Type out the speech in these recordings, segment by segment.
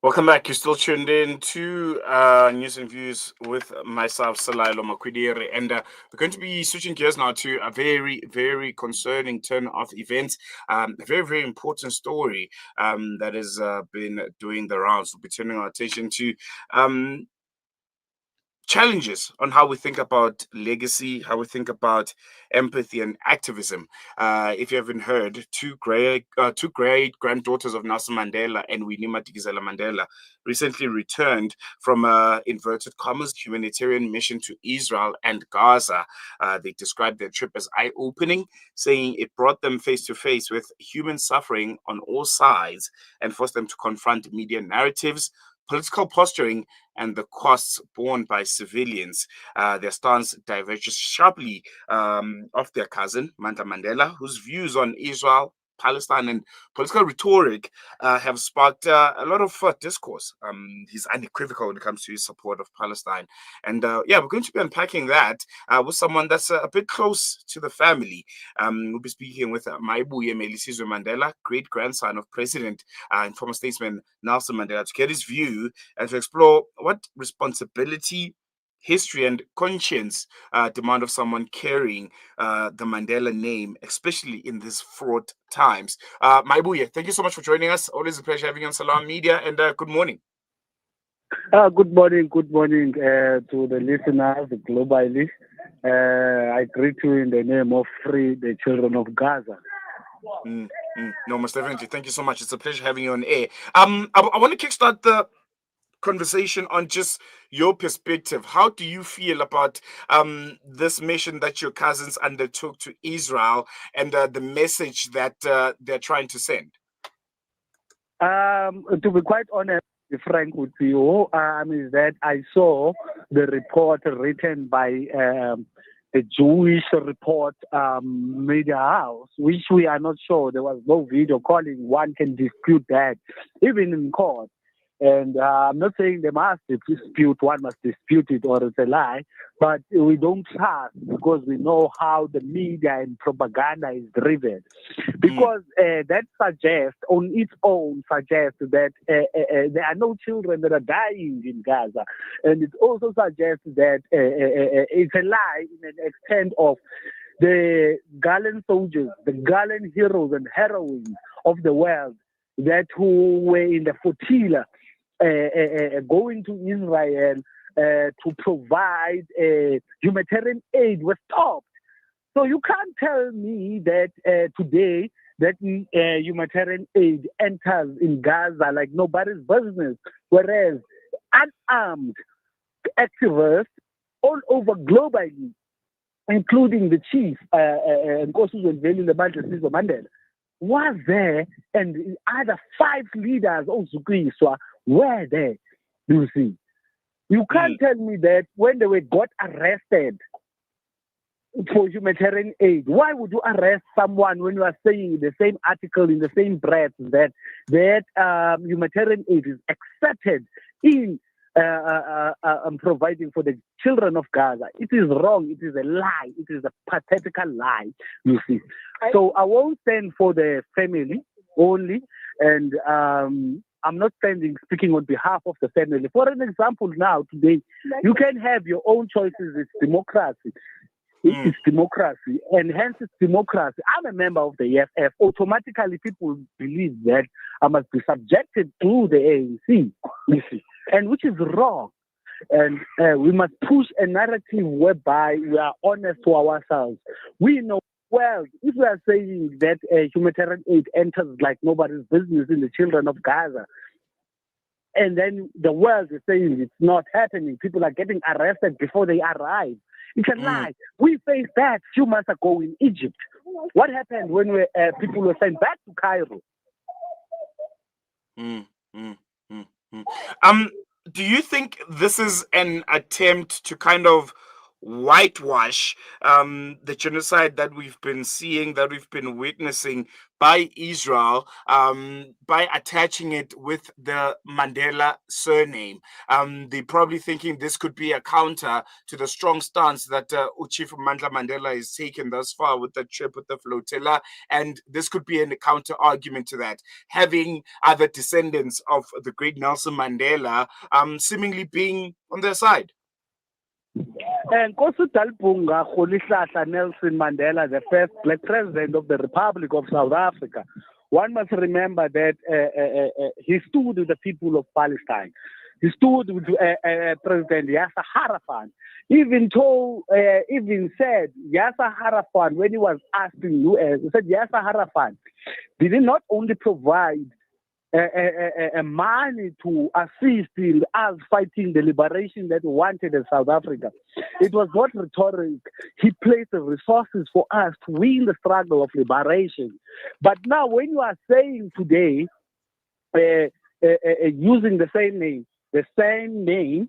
Welcome back. You're still tuned in to News and Views with myself, Salailo Makwidiri. And we're going to be switching gears now to a very, very concerning turn of events. A very, very important story that has been doing the rounds. We'll be turning our attention to challenges on how we think about legacy, how we think about empathy and activism. If you haven't heard, two great granddaughters of Nelson Mandela and Winnie Mandela recently returned from a inverted commas humanitarian mission to Israel and Gaza. They described their trip as eye-opening, saying it brought them face to face with human suffering on all sides and forced them to confront media narratives, political posturing, and the costs borne by civilians. Their stance diverges sharply of their cousin, Manta Mandela, whose views on Israel, Palestine, and political rhetoric have sparked a lot of discourse. He's unequivocal when it comes to his support of Palestine. And we're going to be unpacking that with someone that's a bit close to the family. We'll be speaking with Mayibuye Melisizwe Mandela, great grandson of President and former statesman Nelson Mandela, to get his view and to explore what responsibility, history, and conscience demand of someone carrying the Mandela name, especially in these fraught times. Mayibuye, thank you so much for joining us. Always a pleasure having you on Salam Media, and good morning. Good morning to the listeners globally. I greet you in the name of Free the Children of Gaza. No, most definitely. Thank you so much. It's a pleasure having you on air. I want to kickstart the conversation on just your perspective. How do you feel about this mission that your cousins undertook to Israel and the message that they're trying to send? To be quite honest, frank with you, is that I saw the report written by the Jewish report media house, which we are not sure. There was no video calling. One can dispute that, even in court. And I'm not saying they must dispute, one must dispute it or it's a lie, but we don't trust because we know how the media and propaganda is driven. Because that suggests, on its own, suggests that there are no children that are dying in Gaza. And it also suggests that it's a lie in an extent of the gallant soldiers, the gallant heroes and heroines of the world that who were in the flotilla going to Israel to provide humanitarian aid was stopped. So you can't tell me that today that humanitarian aid enters in Gaza like nobody's business, whereas unarmed activists all over globally, including the chief, Melisizwe Mandela, was there, and other 5 leaders of Zukiswa were there. You see, you can't tell me that when they got arrested for humanitarian aid, why would you arrest someone when you are saying in the same article, in the same breath, that humanitarian aid is accepted in providing for the children of Gaza? It is wrong. It is a lie. It is a pathetical lie, you see. So I won't stand for the family only, and I'm not speaking on behalf of the family. For an example, now, today, you can have your own choices. It's democracy. It's democracy, and hence it's democracy. I'm a member of the EFF. Automatically, people believe that I must be subjected to the ANC, you see, and which is wrong. And we must push a narrative whereby we are honest to ourselves. We know well, if we are saying that humanitarian aid enters like nobody's business in the children of Gaza, and then the world is saying it's not happening, people are getting arrested before they arrive, it's a lie. We faced that a few months ago in Egypt. What happened when people were sent back to Cairo? Do you think this is an attempt to kind of whitewash the genocide that we've been seeing, that we've been witnessing by Israel, by attaching it with the Mandela surname. They're probably thinking this could be a counter to the strong stance that Chief Mandela has taken thus far with the trip with the flotilla, and this could be a counter argument to that, having other descendants of the great Nelson Mandela seemingly being on their side. And Nkosi Dalpunga Rolihlahla Nelson Mandela, the first black president of the Republic of South Africa. One must remember that he stood with the people of Palestine. He stood with President Yasser Arafat. Even said Yasser Arafat, when he was asked in the US, he said Yasser Arafat did not only provide money to assist in us fighting the liberation that we wanted in South Africa. It was not rhetoric. He placed the resources for us to win the struggle of liberation. But now when you are saying today, using the same name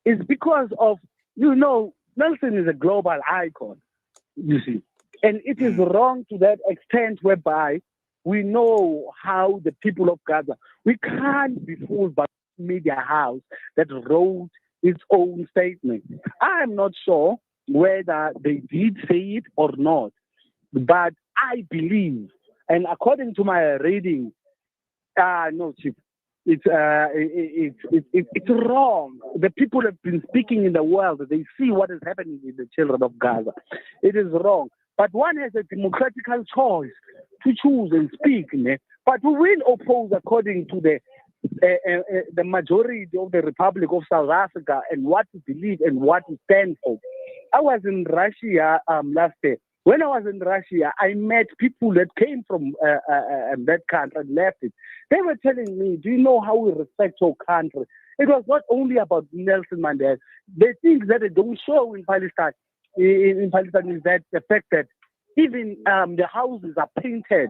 is because of, Nelson is a global icon, you see. And it is wrong to that extent whereby we know how the people of Gaza, we can't be fooled by the media house that wrote its own statement. I'm not sure whether they did say it or not, but I believe, and according to my reading, no, Chief, it's wrong. The people have been speaking in the world. They see what is happening with the children of Gaza. It is wrong. But one has a democratical choice to choose and speak. But we will oppose according to the majority of the Republic of South Africa and what we believe and what we stand for. I was in Russia last year. When I was in Russia, I met people that came from that country and left it. They were telling me, do you know how we respect our country? It was not only about Nelson Mandela. The things that they don't show in Palestine, is that the fact that even the houses are painted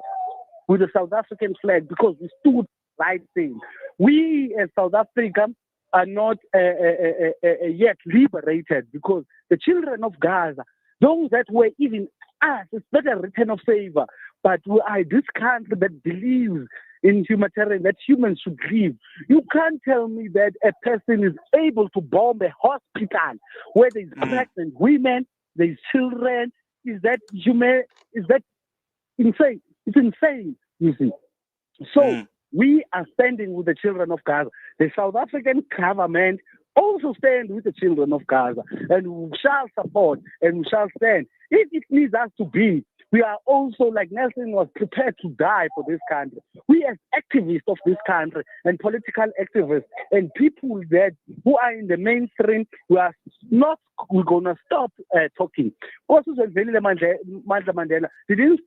with the South African flag because we stood the right thing. We as South Africa are not yet liberated because the children of Gaza, those that were even us, it's not a return of favor, but we are this country that believes in humanitarian, that humans should live. You can't tell me that a person is able to bomb a hospital where there's pregnant women, there's children. Is that human? Is that insane? It's insane, you see. So we are standing with the children of Gaza. The South African government also stand with the children of Gaza, and we shall support and we shall stand. If it needs us to be, we are also, like Nelson was prepared to die for this country. We as activists of this country and political activists and people that who are in the mainstream, we're going to stop talking. Also, Mandela didn't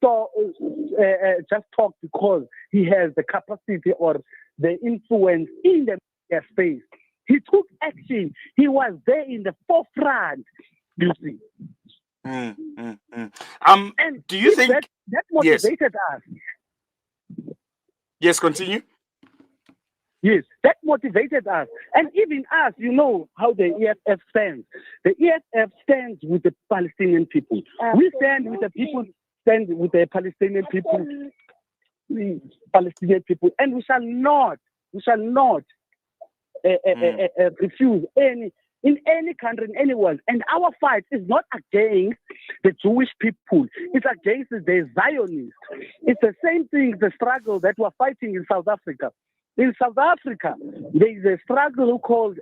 just talk because he has the capacity or the influence in the media space. He took action. He was there in the forefront, you see. And do you think that motivated us? Yes, continue. Yes, that motivated us. And even us, you know how the EFF stands. The EFF stands with the Palestinian people. We stand with the people, stand with the Palestinian people, and we shall not refuse in any country, in any world. And our fight is not against the Jewish people. It's against the Zionists. It's the same thing, the struggle that we're fighting in South Africa. In South Africa, there is a struggle called,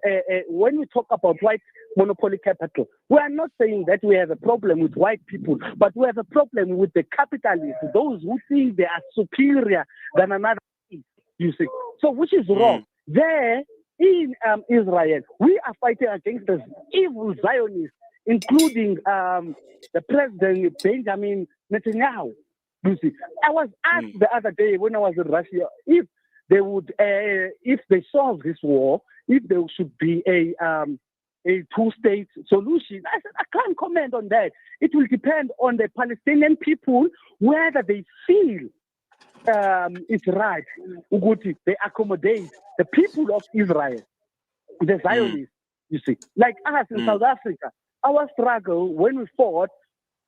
when we talk about white monopoly capital, we are not saying that we have a problem with white people, but we have a problem with the capitalists, those who think they are superior than another, you see. So which is wrong. There, in Israel, we are fighting against the evil Zionists, including the President Benjamin Netanyahu. You see, I was asked the other day when I was in Russia if they would, if they solve this war, if there should be a two-state solution. I said I can't comment on that. It will depend on the Palestinian people whether they feel it's right. They accommodate the people of Israel, the Zionists, you see. Like us in South Africa, Our struggle when we fought,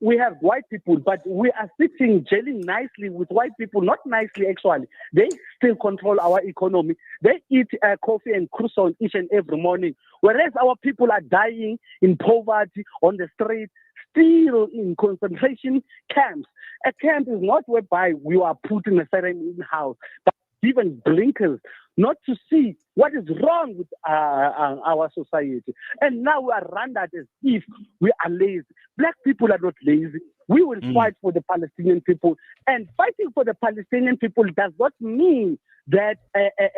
we have white people, but we are sitting gelling nicely with white people. Not nicely, actually. They still control our economy. They eat coffee and croissant each and every morning, whereas our people are dying in poverty on the street, still in concentration camps. A camp is not whereby we are put in a certain house, but even blinkers not to see what is wrong with our society. And now we are rendered as if we are lazy. Black people are not lazy. We will fight for the Palestinian people. And fighting for the Palestinian people does not mean that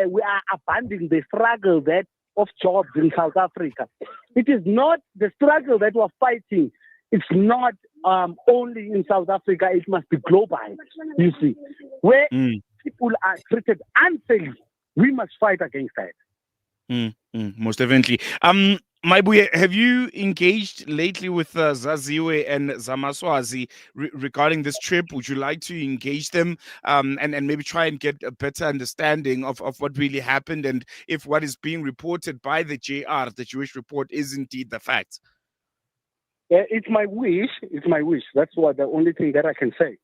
we are abandoning the struggle that of jobs in South Africa. It is not the struggle that we're fighting. It's not only in South Africa. It must be global, you see. Where people are treated unfairly, we must fight against that. Most definitely. Mayibuye, have you engaged lately with Zaziwe and Zamaswazi regarding this trip? Would you like to engage them and maybe try and get a better understanding of what really happened, and if what is being reported by the JR, the Jewish report, is indeed the fact? It's my wish. It's my wish. That's what the only thing that I can say.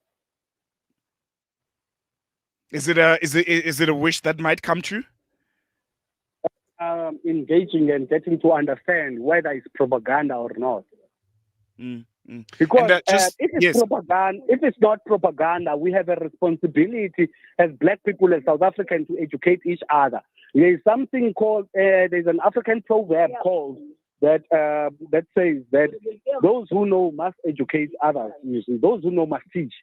Is it a wish that might come true? Engaging and getting to understand whether it's propaganda or not. Because if it's not propaganda, we have a responsibility as Black people, as South Africans, to educate each other. There is something called, there's an African proverb called that says that those who know must educate others. Those who know must teach.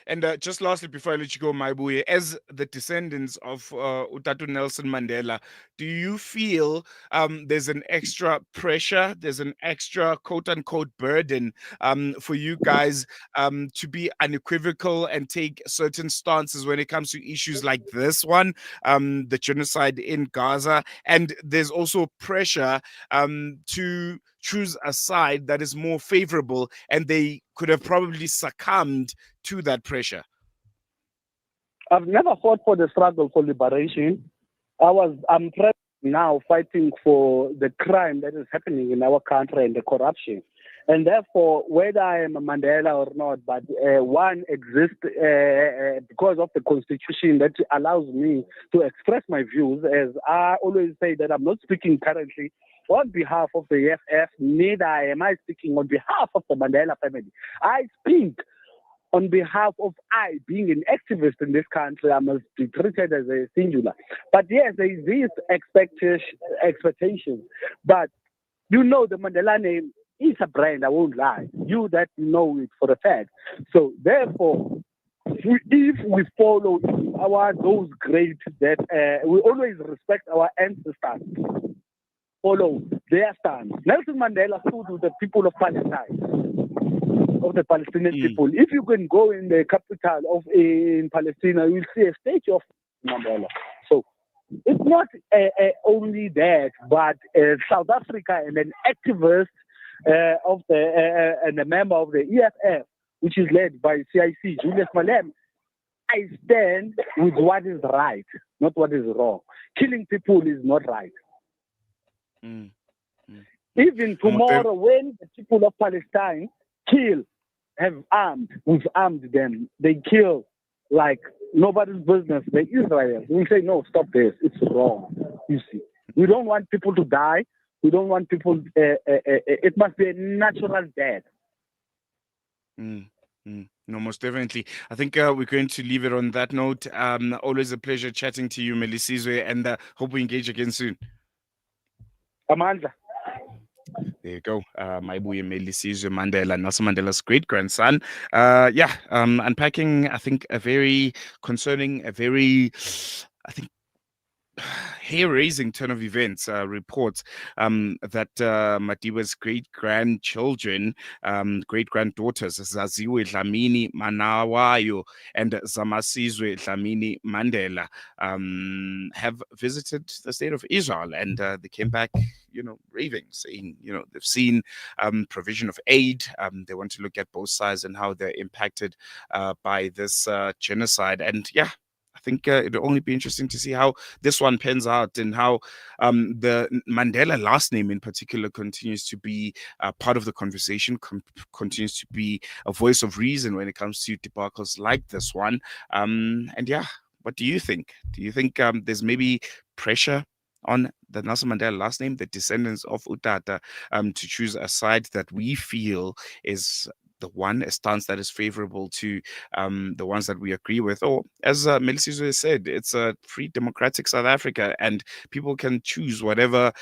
And just lastly, before I let you go, Mayibuye, as the descendants of Utatu Nelson Mandela, do you feel there's an extra pressure, there's an extra quote-unquote burden for you guys to be unequivocal and take certain stances when it comes to issues like this one, the genocide in Gaza? And there's also pressure to choose a side that is more favorable, and they could have probably succumbed to that pressure. I've never fought for the struggle for liberation. I'm now fighting for the crime that is happening in our country and the corruption. And therefore, whether I am a Mandela or not, but one exists because of the constitution that allows me to express my views. As I always say, that I'm not speaking currently on behalf of the EFF, neither am I speaking on behalf of the Mandela family. I speak on behalf of I, being an activist in this country. I must be treated as a singular. But yes, there is this expectation. But you know, the Mandela name is a brand, I won't lie. You that know it for a fact. So therefore, if we follow those great that we always respect our ancestors, follow their stance. Nelson Mandela stood with the people of Palestine, of the Palestinian people. If you can go in the capital in Palestine, you'll see a statue of Mandela. So it's not only that, but South Africa and an activist and a member of the EFF, which is led by CIC, Julius Malema, I stand with what is right, not what is wrong. Killing people is not right. Even tomorrow, when the people of Palestine we've armed them, they kill like nobody's business, the Israelis. We say, no, stop this. It's wrong. You see, we don't want people to die. We don't want people, it must be a natural death. No, most definitely. I think we're going to leave it on that note. Always a pleasure chatting to you, Melisizwe, and hope we engage again soon. Amanda. There you go. Mayibuye Melisizwe Mandela, Nelson Mandela's great grandson. Unpacking, I think, a very concerning, hair-raising turn of events. Reports that Madiba's great-grandchildren, great-granddaughters, Zaziwe Dlamini-Manaway and Zamaswazi Dlamini-Mandela, have visited the state of Israel, and they came back, raving, saying, they've seen provision of aid. They want to look at both sides and how they're impacted by this genocide. And yeah, I think it'll only be interesting to see how this one pans out and how the Mandela last name in particular continues to be part of the conversation, continues to be a voice of reason when it comes to debacles like this one. And yeah, what do you think? Do you think there's maybe pressure on the Nelson Mandela last name, the descendants of Utata, to choose a side that we feel is the one, a stance that is favorable to the ones that we agree with? Or, as Melisizwe said, it's a free democratic South Africa, and people can choose whatever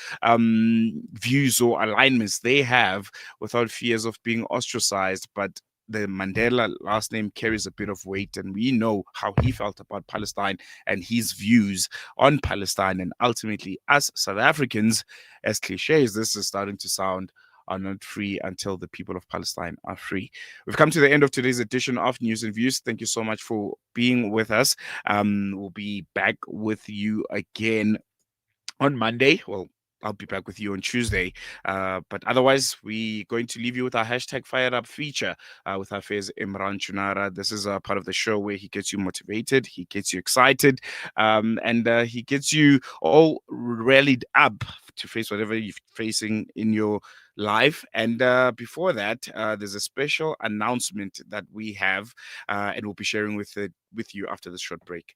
views or alignments they have without fears of being ostracized. But the Mandela last name carries a bit of weight, and we know how he felt about Palestine and his views on Palestine. And ultimately, as South Africans, as cliche as this is starting to sound, are not free until the people of Palestine are free. We've come to the end of today's edition of News and Views. Thank you so much for being with us. We'll be back with you again on Monday. Well, I'll be back with you on Tuesday. But otherwise, we're going to leave you with our hashtag Fired Up feature with our Faiz Imran Chunara. This is a part of the show where he gets you motivated, he gets you excited, and he gets you all rallied up to face whatever you're facing in your life. And before that, there's a special announcement that we have, and we'll be sharing with you after this short break.